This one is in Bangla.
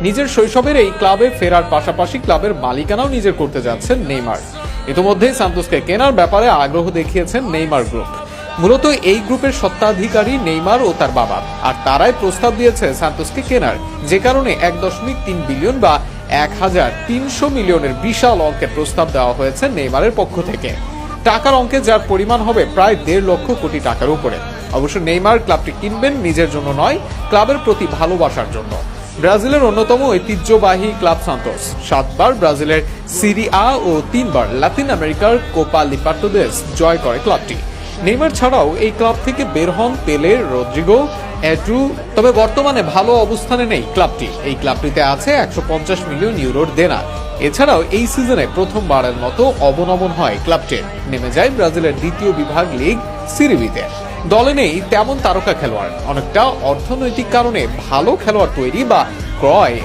নিজের শৈশবের এই ক্লাবে ফেরার পাশাপাশি ক্লাবের মালিকানাও নিজের করতে যাচ্ছেন নেইমার। ইতিমধ্যেই সান্তোসকে কেনার ব্যাপারে আগ্রহ দেখিয়েছেন নেইমার গ্রুপ। মূলত এই গ্রুপের স্বত্বাধিকারী নেইমার ও তার বাবা, আর তারাই প্রস্তাব দিয়েছে সান্তোসকে কেনার, যে কারণে 1.3 বিলিয়ন বা 1300 মিলিয়নের বিশাল অঙ্কের প্রস্তাব দেওয়া হয়েছে নেইমারের পক্ষ থেকে। টাকার অঙ্কে যার পরিমাণ হবে প্রায় 1.5 লক্ষ কোটি টাকার উপরে। অবশ্য নেইমার ক্লাবটি কিনবেন নিজের জন্য নয়, ক্লাবের প্রতি ভালোবাসার জন্য। ব্রাজিলের অন্যতম ঐতিহ্যবাহী ক্লাব সান্তোস 7 বার ব্রাজিলের সিরি আ ও 3 বার লাতিন আমেরিকার কোপা লিবার্টাদোরেস জয় করে ক্লাবটি। নেইমার ছাড়াও এই ক্লাব থেকে বের হন পেলে, রদ্রিগো, এড্রু। তবে বর্তমানে ভালো অবস্থানে নেই ক্লাবটি। এই ক্লাবটিতে আছে 150 মিলিয়ন ইউরোর দেনা। এছাড়াও এই সিজনে প্রথমবারের মতো অবনমন হয় ক্লাবটির, নেমে যায় ব্রাজিলের দ্বিতীয় বিভাগ লিগ সিরি বিতে। দলে নেই তেমন তারকা খেলোয়াড়, অনেকটা অর্থনৈতিক কারণে ভালো খেলোয়াড় তৈরি বা ক্রয়